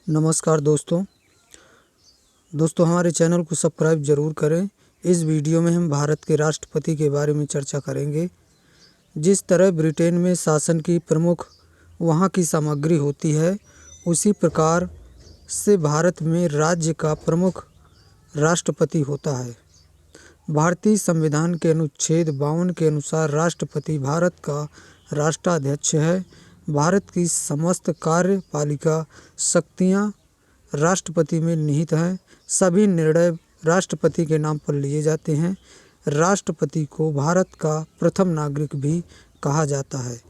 नमस्कार दोस्तों हमारे चैनल को सब्सक्राइब ज़रूर करें। इस वीडियो में हम भारत के राष्ट्रपति के बारे में चर्चा करेंगे। जिस तरह ब्रिटेन में शासन की प्रमुख वहाँ की सामग्री होती है, उसी प्रकार से भारत में राज्य का प्रमुख राष्ट्रपति होता है। भारतीय संविधान के अनुच्छेद 52 के अनुसार राष्ट्रपति भारत का राष्ट्राध्यक्ष है। भारत की समस्त कार्यपालिका शक्तियाँ राष्ट्रपति में निहित हैं। सभी निर्णय राष्ट्रपति के नाम पर लिए जाते हैं। राष्ट्रपति को भारत का प्रथम नागरिक भी कहा जाता है।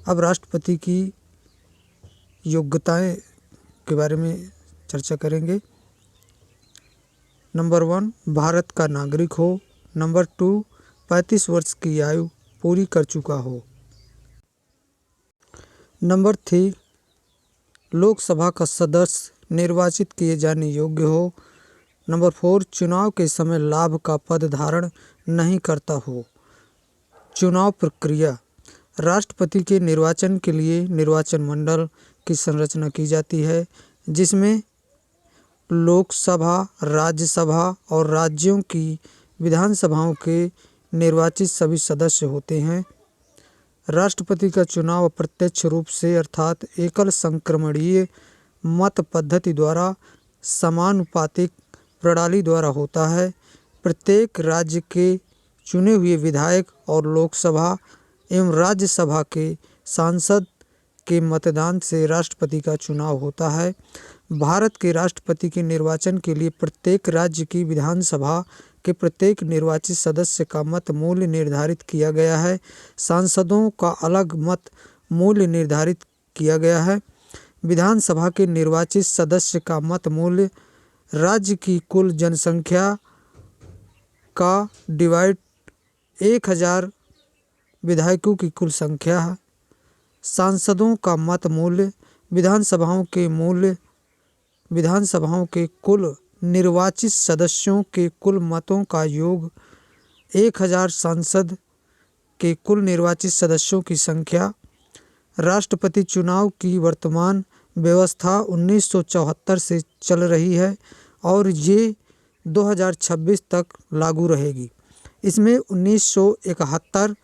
अब राष्ट्रपति की योग्यताएं के बारे में चर्चा करेंगे। नंबर 1, भारत का नागरिक हो। नंबर 2, 35 वर्ष की आयु पूरी कर चुका हो। नंबर 3, लोकसभा का सदस्य निर्वाचित किए जाने योग्य हो। नंबर 4, चुनाव के समय लाभ का पद धारण नहीं करता हो। चुनाव प्रक्रिया। राष्ट्रपति के निर्वाचन के लिए निर्वाचन मंडल की संरचना की जाती है, जिसमें लोकसभा, राज्यसभा और राज्यों की विधानसभाओं के निर्वाचित सभी सदस्य होते हैं। राष्ट्रपति का चुनाव अप्रत्यक्ष रूप से अर्थात एकल संक्रमणीय मत पद्धति द्वारा समानुपातिक प्रणाली द्वारा होता है। प्रत्येक राज्य के चुने हुए विधायक और लोकसभा एवं राज्यसभा के सांसद के मतदान से राष्ट्रपति का चुनाव होता है। भारत के राष्ट्रपति के निर्वाचन के लिए प्रत्येक राज्य की विधानसभा के प्रत्येक निर्वाचित सदस्य का मत मूल्य निर्धारित किया गया है। सांसदों का अलग मत मूल्य निर्धारित किया गया है। विधानसभा के निर्वाचित सदस्य का मत मूल्य राज्य की कुल जनसंख्या का डिवाइड 1000 विधायकों की कुल संख्या है। सांसदों का मत मूल्य विधानसभाओं के कुल निर्वाचित सदस्यों के कुल मतों का योग 1000 सांसद के कुल निर्वाचित सदस्यों की संख्या। राष्ट्रपति चुनाव की वर्तमान व्यवस्था 1974 से चल रही है और ये 2026 तक लागू रहेगी। इसमें 1971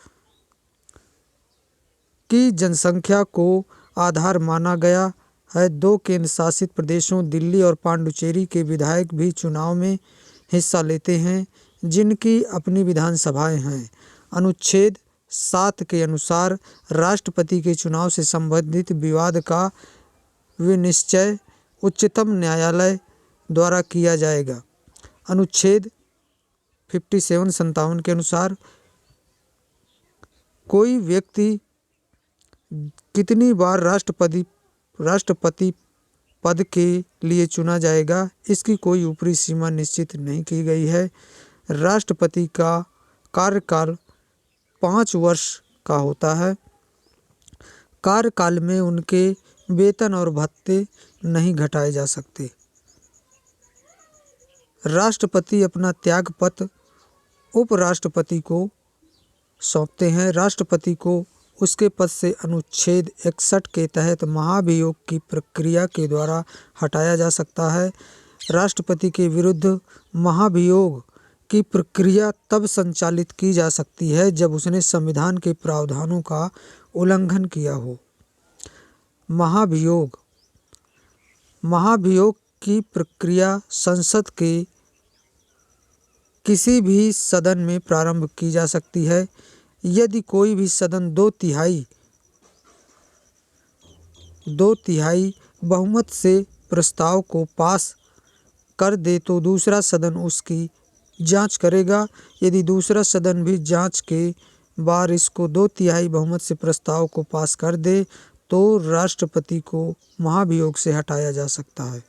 की जनसंख्या को आधार माना गया है। 2 केंद्र शासित प्रदेशों दिल्ली और पांडुचेरी के विधायक भी चुनाव में हिस्सा लेते हैं, जिनकी अपनी विधानसभाएं हैं। अनुच्छेद 7 के अनुसार राष्ट्रपति के चुनाव से संबंधित विवाद का विनिश्चय उच्चतम न्यायालय द्वारा किया जाएगा। अनुच्छेद 57 के अनुसार कोई व्यक्ति कितनी बार राष्ट्रपति पद के लिए चुना जाएगा, इसकी कोई ऊपरी सीमा निश्चित नहीं की गई है। राष्ट्रपति का कार्यकाल 5 वर्ष का होता है। कार्यकाल में उनके वेतन और भत्ते नहीं घटाए जा सकते। राष्ट्रपति अपना त्यागपत्र उपराष्ट्रपति को सौंपते हैं। राष्ट्रपति को उसके पद से अनुच्छेद 61 के तहत महाभियोग की प्रक्रिया के द्वारा हटाया जा सकता है। राष्ट्रपति के विरुद्ध महाभियोग की प्रक्रिया तब संचालित की जा सकती है जब उसने संविधान के प्रावधानों का उल्लंघन किया हो। महाभियोग की प्रक्रिया संसद के किसी भी सदन में प्रारंभ की जा सकती है। यदि कोई भी सदन 2/3 बहुमत से प्रस्ताव को पास कर दे तो दूसरा सदन उसकी जांच करेगा। यदि दूसरा सदन भी जांच के बाद इसको 2/3 बहुमत से प्रस्ताव को पास कर दे तो राष्ट्रपति को महाभियोग से हटाया जा सकता है।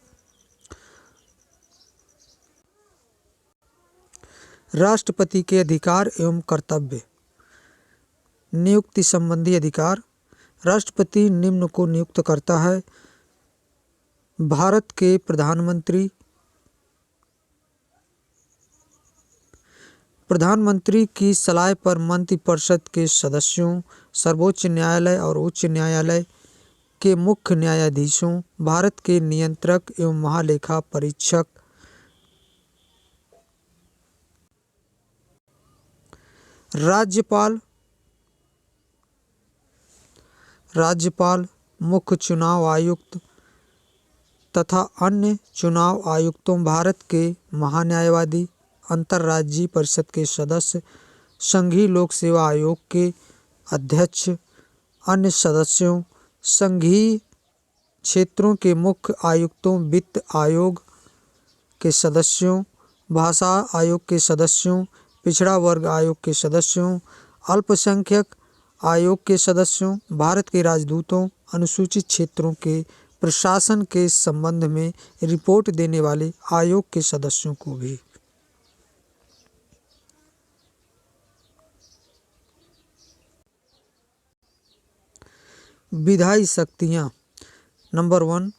राष्ट्रपति के अधिकार एवं कर्तव्य। नियुक्ति संबंधी अधिकार। राष्ट्रपति निम्न को नियुक्त करता है: भारत के प्रधानमंत्री की सलाह पर मंत्रिपरिषद के सदस्यों, सर्वोच्च न्यायालय और उच्च न्यायालय के मुख्य न्यायाधीशों, भारत के नियंत्रक एवं महालेखा परीक्षक, राज्यपाल, मुख्य चुनाव आयुक्त तथा अन्य चुनाव आयुक्तों, भारत के महान्यायवादी, अंतर्राज्यीय परिषद के सदस्य, संघीय लोक सेवा आयोग के अध्यक्ष, अन्य सदस्यों, संघीय क्षेत्रों के मुख्य आयुक्तों, वित्त आयोग के सदस्यों, भाषा आयोग के सदस्यों, पिछड़ा वर्ग आयोग के सदस्यों, अल्पसंख्यक आयोग के सदस्यों, भारत के राजदूतों, अनुसूचित क्षेत्रों के प्रशासन के संबंध में रिपोर्ट देने वाले आयोग के सदस्यों को भी। विधायी शक्तियाँ। नंबर 1,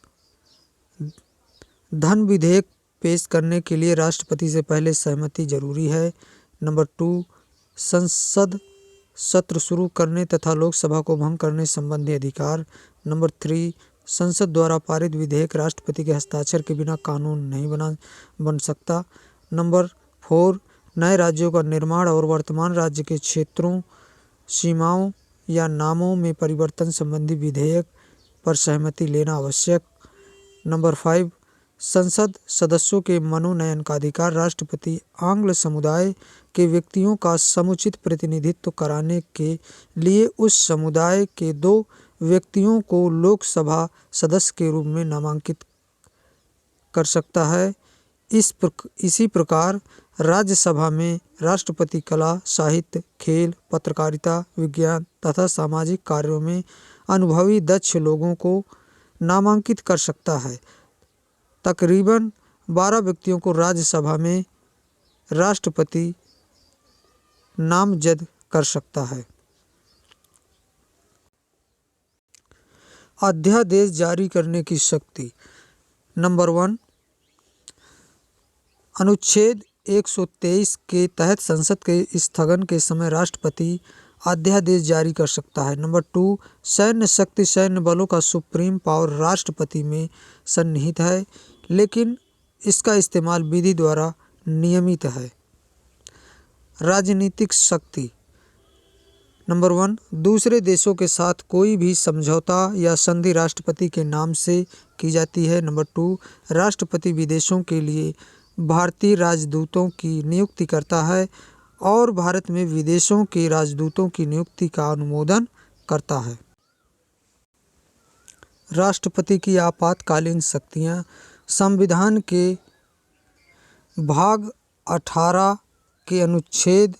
धन विधेयक पेश करने के लिए राष्ट्रपति से पहले सहमति जरूरी है। नंबर 2, संसद सत्र शुरू करने तथा लोकसभा को भंग करने संबंधी अधिकार। नंबर 3, संसद द्वारा पारित विधेयक राष्ट्रपति के हस्ताक्षर के बिना कानून नहीं बन सकता। नंबर 4, नए राज्यों का निर्माण और वर्तमान राज्य के क्षेत्रों, सीमाओं या नामों में परिवर्तन संबंधी विधेयक पर सहमति लेना आवश्यक। नंबर 5, संसद सदस्यों के मनोनयन का अधिकार। राष्ट्रपति आंग्ल समुदाय के व्यक्तियों का समुचित प्रतिनिधित्व कराने के लिए उस समुदाय के 2 व्यक्तियों को लोकसभा सदस्य के रूप में नामांकित कर सकता है। इसी प्रकार राज्यसभा में राष्ट्रपति कला, साहित्य, खेल, पत्रकारिता, विज्ञान तथा सामाजिक कार्यों में अनुभवी दक्ष लोगों को नामांकित कर सकता है। तकरीबन 12 व्यक्तियों को राज्यसभा में राष्ट्रपति नामजद कर सकता है। अध्यादेश जारी करने की शक्ति। नंबर 1, अनुच्छेद 123 के तहत संसद के स्थगन के समय राष्ट्रपति अध्यादेश जारी कर सकता है। नंबर 2, सैन्य शक्ति, सैन्य बलों का सुप्रीम पावर राष्ट्रपति में सन्निहित है, लेकिन इसका इस्तेमाल विधि द्वारा नियमित है। राजनीतिक शक्ति। नंबर 1, दूसरे देशों के साथ कोई भी समझौता या संधि राष्ट्रपति के नाम से की जाती है। नंबर 2, राष्ट्रपति विदेशों के लिए भारतीय राजदूतों की नियुक्ति करता है और भारत में विदेशों के राजदूतों की नियुक्ति का अनुमोदन करता है। राष्ट्रपति की आपातकालीन शक्तियाँ। संविधान के भाग 18 के अनुच्छेद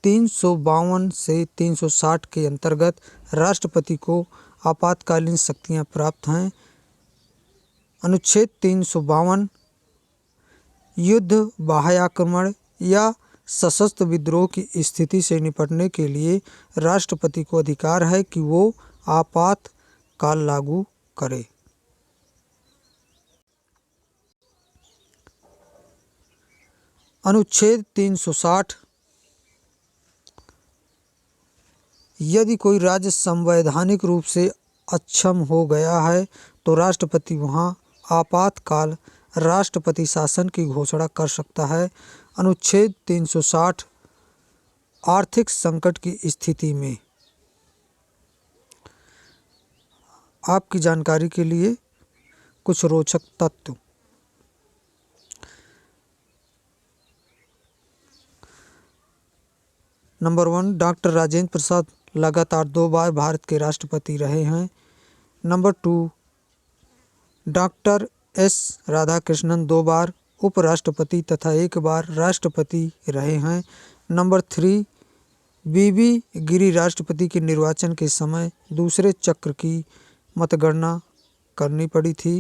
352 से 360 के अंतर्गत राष्ट्रपति को आपातकालीन शक्तियाँ प्राप्त हैं। अनुच्छेद 352 युद्ध, बाह्य आक्रमण या सशस्त्र विद्रोह की स्थिति से निपटने के लिए राष्ट्रपति को अधिकार है कि वो आपातकाल लागू करे। अनुच्छेद 360, यदि कोई राज्य संवैधानिक रूप से अक्षम हो गया है तो राष्ट्रपति वहाँ आपातकाल राष्ट्रपति शासन की घोषणा कर सकता है। अनुच्छेद 360, आर्थिक संकट की स्थिति में। आपकी जानकारी के लिए कुछ रोचक तथ्य। नंबर 1, डॉक्टर राजेंद्र प्रसाद लगातार 2 बार भारत के राष्ट्रपति रहे हैं। नंबर 2, डॉक्टर एस राधाकृष्णन 2 बार उपराष्ट्रपति तथा 1 बार राष्ट्रपति रहे हैं। नंबर 3, बीबी गिरी राष्ट्रपति के निर्वाचन के समय दूसरे चक्र की मतगणना करनी पड़ी थी।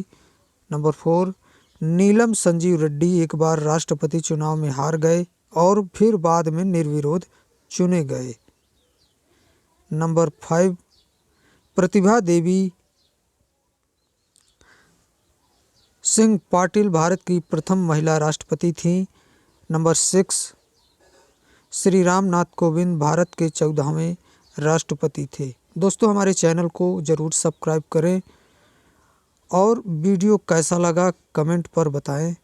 नंबर 4, नीलम संजीव रेड्डी 1 बार राष्ट्रपति चुनाव में हार गए और फिर बाद में निर्विरोध चुने गए। नंबर 5, प्रतिभा देवी सिंह पाटिल भारत की प्रथम महिला राष्ट्रपति थीं। नंबर 6, श्री रामनाथ कोविंद भारत के 14वें राष्ट्रपति थे। दोस्तों हमारे चैनल को ज़रूर सब्सक्राइब करें और वीडियो कैसा लगा कमेंट पर बताएं।